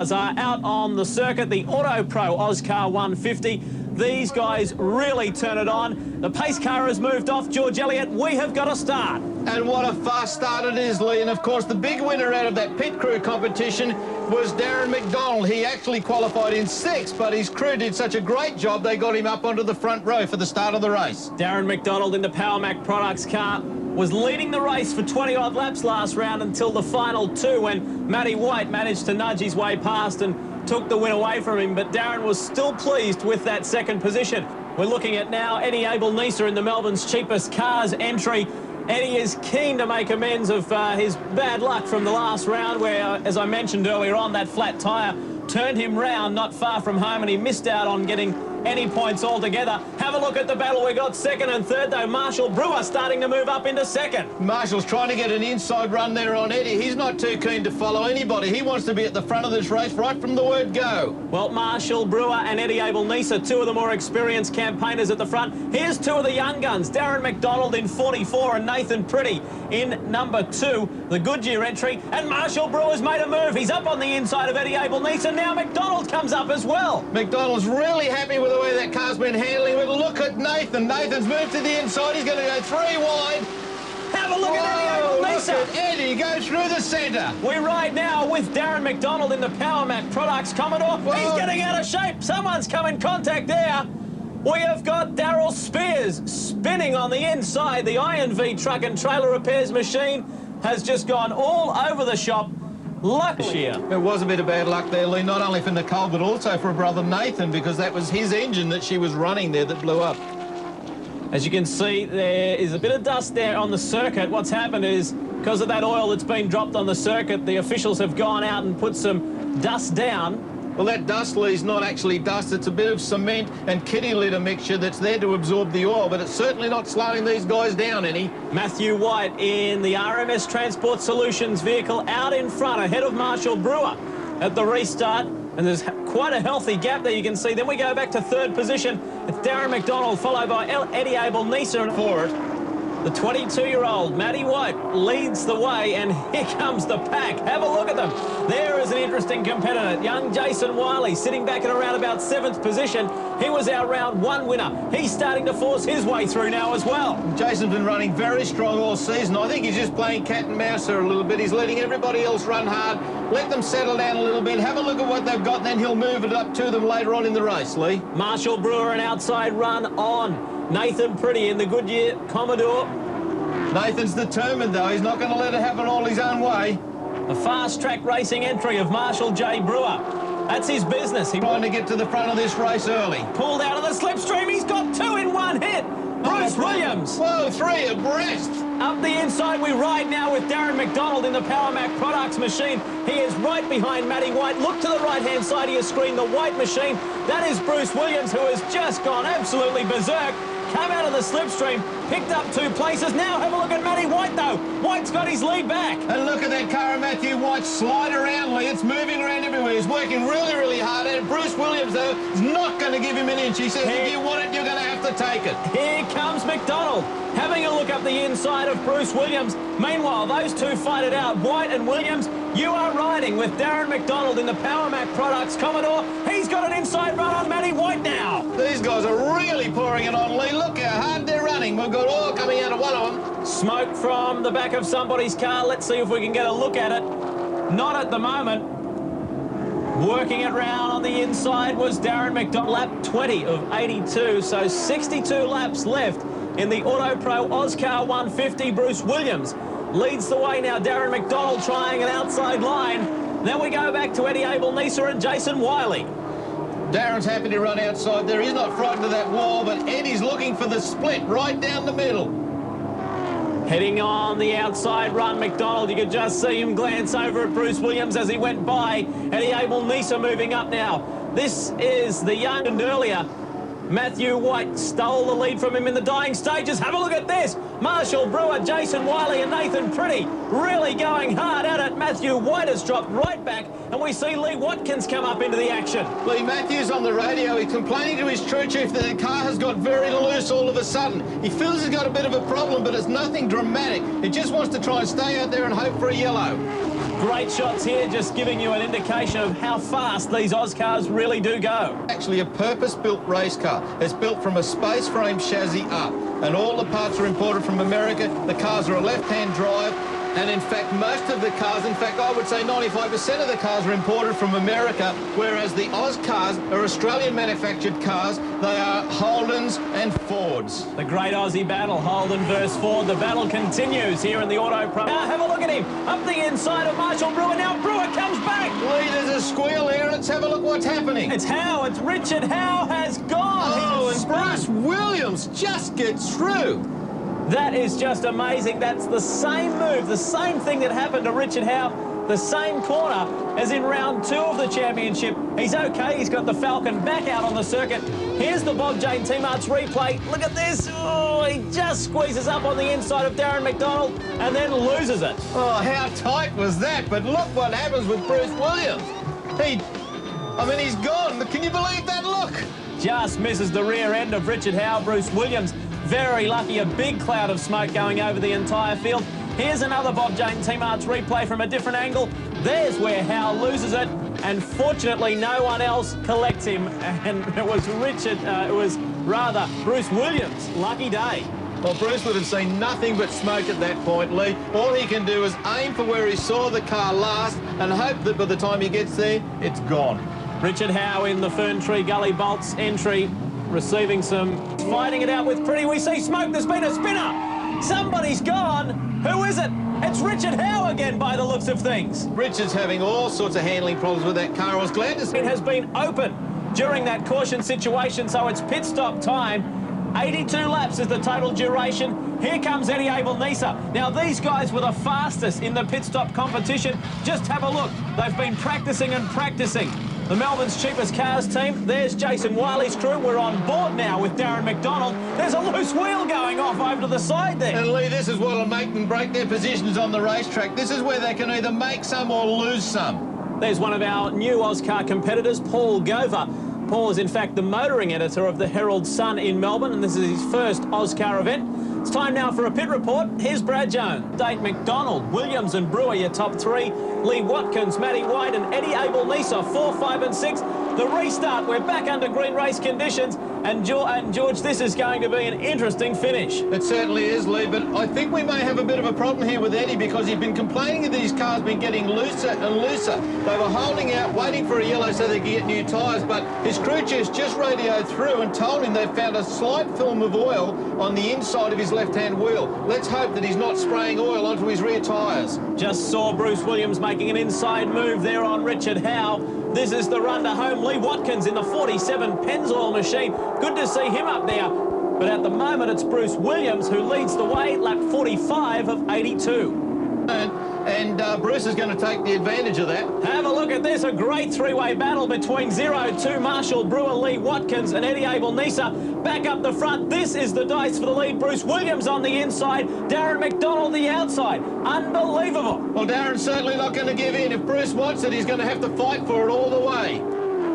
Are out on the circuit, the Autopro Auscar 150. These guys really turn it on. The pace car has moved off. George Elliott, we have got a start. And what a fast start it is, Lee. And of course, the big winner out of that pit crew competition was Darren McDonald. He actually qualified in 6th, but his crew did such a great job, they got him up onto the front row for the start of the race. Darren McDonald in the PowerMac Products car was leading the race for 20-odd laps last round until the final 2 when Matty White managed to nudge his way past and took the win away from him, but Darren was still pleased with that second position. We're looking at now Eddie Abel-Nisa in the Melbourne's cheapest cars entry. Eddie is keen to make amends of his bad luck from the last round where, as I mentioned earlier on, that flat tyre turned him round not far from home and he missed out on getting any points altogether. Have a look at the battle. We got 2nd and 3rd, though. Marshall Brewer starting to move up into 2nd. Marshall's trying to get an inside run there on Eddie. He's not too keen to follow anybody. He wants to be at the front of this race right from the word go. Well, Marshall Brewer and Eddie Abel-Nisa, 2 of the more experienced campaigners at the front. Here's 2 of the young guns, Darren McDonald in 44 and Nathan Pretty in number 2, the Goodyear entry. And Marshall Brewer's made a move. He's up on the inside of Eddie Abel-Nisa. Now McDonald comes up as well. McDonald's really happy with the way that car's been handling it. Look at Nathan. Nathan's moved to the inside. He's going to go 3 wide. Have a look at Eddie Abel-Nisa. Look at Eddie go through the centre. We ride now with Darren McDonald in the PowerMac Products Commodore. Whoa. He's getting out of shape. Someone's come in contact there. We have got Darryl Spears spinning on the inside. The INV truck and trailer repairs machine has just gone all over the shop. Lucky. It was a bit of bad luck there, Lee, not only for Nicole, but also for her brother Nathan, because that was his engine that she was running there that blew up. As you can see, there is a bit of dust there on the circuit. What's happened is, because of that oil that's been dropped on the circuit, the officials have gone out and put some dust down. Well, that dust, Lee's not actually dust. It's a bit of cement and kitty litter mixture that's there to absorb the oil, but it's certainly not slowing these guys down any. Matthew White in the RMS Transport Solutions vehicle out in front, ahead of Marshall Brewer at the restart. And there's quite a healthy gap there, you can see. Then we go back to 3rd position. It's Darren McDonald, followed by Eddie Abel-Nisa for it. The 22-year-old Matty White leads the way, and here comes the pack. Have a look at them. There is an interesting competitor. Young Jason Wiley sitting back in around about 7th position. He was our round 1 winner. He's starting to force his way through now as well. Jason's been running very strong all season. I think he's just playing cat and mouse there a little bit. He's letting everybody else run hard. Let them settle down a little bit. Have a look at what they've got, and then he'll move it up to them later on in the race, Lee. Marshall Brewer, an outside run on Nathan Pretty in the Goodyear Commodore. Nathan's determined, though. He's not going to let it happen all his own way. A fast-track racing entry of Marshall J. Brewer. That's his business. He's trying to get to the front of this race early. Pulled out of the slipstream. He's got 2 in 1 hit. Bruce Williams. Whoa, 3 abreast. Up the inside we ride now with Darren McDonald in the PowerMac Products machine. He is right behind Matty White. Look to the right-hand side of your screen, the white machine. That is Bruce Williams, who has just gone absolutely berserk. Come out of the slipstream, picked up 2 places. Now have a look at Matty White, though. White's got his lead back. And look at that car of Matthew White slide around, Lee. It's moving around everywhere. He's working really, really hard at it. Bruce Williams, though, is not going to give him an inch. He says, if you want it, you're going to have to take it. Here comes McDonald, having a look up the inside of Bruce Williams. Meanwhile, those 2 fight it out. White and Williams, you are riding with Darren McDonald in the PowerMac Products Commodore. He's got an inside run on Matty White now. These guys are really pouring it on, Lee. Look how hard they're running. We've got oil coming out of one of them. Smoke from the back of somebody's car. Let's see if we can get a look at it. Not at the moment. Working it round on the inside was Darren McDonald. Lap 20 of 82, so 62 laps left in the Autopro Auscar 150. Bruce Williams leads the way now. Darren McDonald trying an outside line. Then we go back to Eddie Abel-Nisa and Jason Wiley. Darren's happy to run outside there. He's not frightened of that wall, but Eddie's looking for the split right down the middle. Heading on the outside run, McDonald, you could just see him glance over at Bruce Williams as he went by. Eddie Abel-Nisa moving up now. This is the young and earlier Matthew White stole the lead from him in the dying stages. Have a look at this. Marshall Brewer, Jason Wiley and Nathan Pretty really going hard at it. Matthew White has dropped right back, and we see Lee Watkins come up into the action. Lee Matthews on the radio. He's complaining to his crew chief that the car has got very loose all of a sudden. He feels he's got a bit of a problem, but it's nothing dramatic. He just wants to try and stay out there and hope for a yellow. great shots here, just giving you an indication of how fast these Auscars really do go. Actually a purpose-built race car. It's built from a space frame chassis up, and all the parts are imported from America. The cars are a left-hand drive, and in fact most of the cars, in fact I would say 95% of the cars are imported from America, whereas the Auscars are Australian manufactured cars. They are Holdens and Fords. The great Aussie battle, Holden versus Ford. The battle continues here in the Autopro. Now have a look at him, up the inside of Marshall Brewer. Now Brewer comes back. Lee, there's a squeal here. Let's have a look what's happening. It's Howe, it's Richard Howe has gone. Oh, and Bruce Williams just gets through. That is just amazing. That's the same move, the same thing that happened to Richard Howe, the same corner as in round 2 of the championship. He's okay. He's got the Falcon back out on the circuit. Here's the Bob Jane Team Arts replay. Look at this. Oh, he just squeezes up on the inside of Darren McDonald and then loses it. Oh, how tight was that? But look what happens with Bruce Williams. He's gone. Can you believe that look? Just misses the rear end of Richard Howe. Bruce Williams very lucky. A big cloud of smoke going over the entire field. Here's another Bob Jane Team Arts replay from a different angle. There's where Howe loses it, and fortunately no one else collects him, and it was Bruce Williams. Lucky day. Well, Bruce would have seen nothing but smoke at that point, Lee. All he can do is aim for where he saw the car last and hope that by the time he gets there, it's gone. Richard Howe in the Fern Tree Gully Bolts entry, receiving some, fighting it out with Pretty. We see smoke. There's been a spinner. Somebody's gone. Who is it? It's Richard Howe again by the looks of things. Richard's having all sorts of handling problems with that car. I was glad to see it has been open during that caution situation, so it's pit stop time. 82 laps is the total duration. Here comes Eddie Abel-Nisa. Now, these guys were the fastest in the pit stop competition. Just have a look. They've been practicing and practicing. The Melbourne's cheapest cars team, there's Jason Wiley's crew. We're on board now with Darren McDonald. There's a loose wheel going off over to the side there. And Lee, this is what will make them break their positions on the racetrack. This is where they can either make some or lose some. There's one of our new Auscar competitors, Paul Gover. Paul is in fact the motoring editor of the Herald Sun in Melbourne, and this is his first Auscar event. It's time now for a pit report. Here's Brad Jones. Date McDonald, Williams and Brewer, your top 3. Lee Watkins, Matty White and Eddie Abel-Nisa, 4, 5 and 6. The restart, we're back under green race conditions. And George, this is going to be an interesting finish. It certainly is, Lee, but I think we may have a bit of a problem here with Eddie because he's been complaining that these cars been getting looser and looser. They were holding out, waiting for a yellow so they could get new tyres, but his crew chief just radioed through and told him they've found a slight film of oil on the inside of his left-hand wheel. Let's hope that he's not spraying oil onto his rear tyres. Just saw Bruce Williams making an inside move there on Richard Howe. This is the run to home. Lee Watkins in the 47 Pennzoil machine. Good to see him up there. But at the moment, it's Bruce Williams who leads the way, lap 45 of 82. And Bruce is going to take the advantage of that. Have a look at this, a great three-way battle between 0-2 Marshall Brewer, Lee Watkins and Eddie Abel-Nisa. Back up the front, this is the dice for the lead. Bruce Williams on the inside, Darren McDonald the outside. Unbelievable. Well, Darren's certainly not going to give in. If Bruce wants it, he's going to have to fight for it all the way.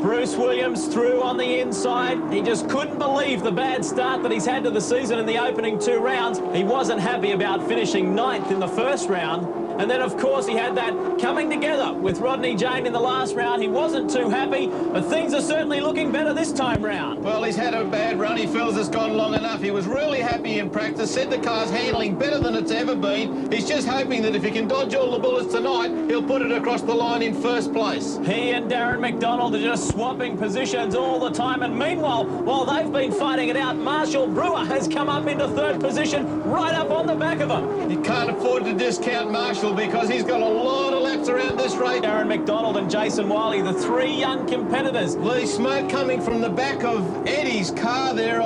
Bruce Williams through on the inside. He just couldn't believe the bad start that he's had to the season in the opening 2 rounds. He wasn't happy about finishing 9th in the first round. And then, of course, he had that coming together with Rodney Jane in the last round. He wasn't too happy, but things are certainly looking better this time round. Well, he's had a bad run. He feels it's gone long enough. He was really happy in practice, said the car's handling better than it's ever been. He's just hoping that if he can dodge all the bullets tonight, he'll put it across the line in first place. He and Darren McDonald are just swapping positions all the time. And meanwhile, while they've been fighting it out, Marshall Brewer has come up into 3rd position, right up on the back of him. You can't afford to discount Marshall because he's got a lot of laps around this race. Darren McDonald and Jason Wiley, the 3 young competitors. Lee, smoke coming from the back of Eddie's car there.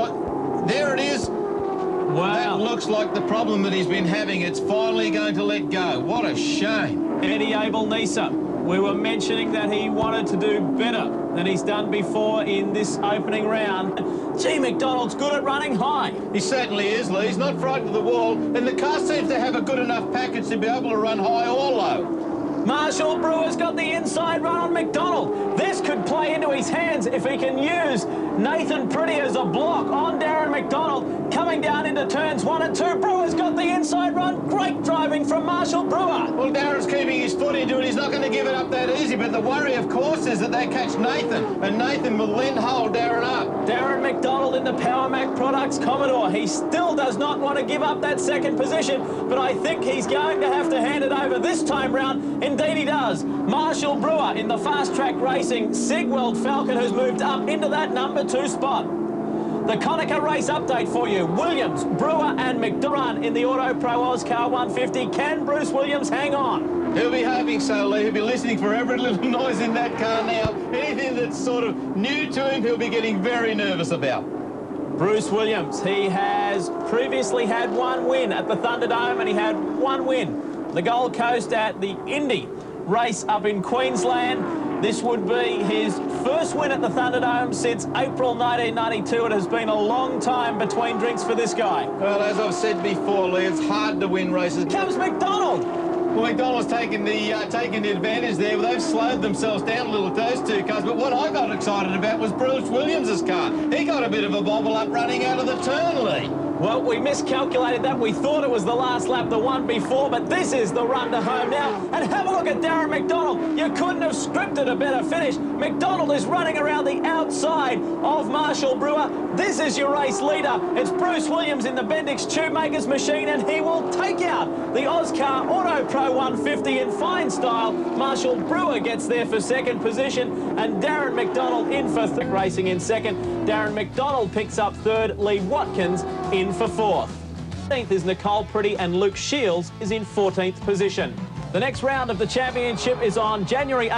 There it is. Wow. That looks like the problem that he's been having. It's finally going to let go. What a shame. Eddie Abel-Nisa. We were mentioning that he wanted to do better than he's done before in this opening round. Gee, McDonald's good at running high. He certainly is, Lee. He's not frightened of the wall, and the car seems to have a good enough package to be able to run high or low. Marshall Brewer's got the inside run on McDonald. This could play into his his hands if he can use Nathan Pretty as a block on Darren McDonald. Coming down into turns 1 and 2. Brewer's got the inside run. Great driving from Marshall Brewer. Well, Darren's keeping his foot into it. He's not going to give it up that easy, but the worry, of course, is that they catch Nathan, and Nathan will then hold Darren up. Darren McDonald in the Power Mac Products Commodore. He still does not want to give up that second position, but I think he's going to have to hand it over this time round. Indeed he does. Marshall Brewer in the Fast Track Racing Sigweld Falcon, who's moved up into that number 2 spot. The Konica race update for you. Williams, Brewer and McDonald in the Autopro Auscar 150. Can Bruce Williams hang on? He'll be hoping so, Lee. He'll be listening for every little noise in that car now. Anything that's sort of new to him, he'll be getting very nervous about. Bruce Williams, he has previously had 1 win at the Thunderdome, and he had 1 win the Gold Coast at the Indy race up in Queensland. This would be his first win at the Thunderdome since April 1992. It has been a long time between drinks for this guy. Well, as I've said before, Lee, it's hard to win races. Comes McDonald. Well, McDonald's taking the advantage there. Well, they've slowed themselves down a little with those 2 cars. But what I got excited about was Bruce Williams' car. He got a bit of a bobble up running out of the turn, Lee. Well, we miscalculated that. We thought it was the last lap, the one before, but this is the run to home now. And have a look at Darren McDonald. You couldn't have scripted a better finish. McDonald is running around the outside of Marshall Brewer. This is your race leader. It's Bruce Williams in the Bendix Tube Makers machine, and he will take out the Auscar Autopro 150 in fine style. Marshall Brewer gets there for second position, and Darren McDonald in for racing in second. Darren McDonald picks up third. Lee Watkins in for fourth. 15th is Nicole Pretty, and Luke Shields is in 14th position. The next round of the championship is on January 8th.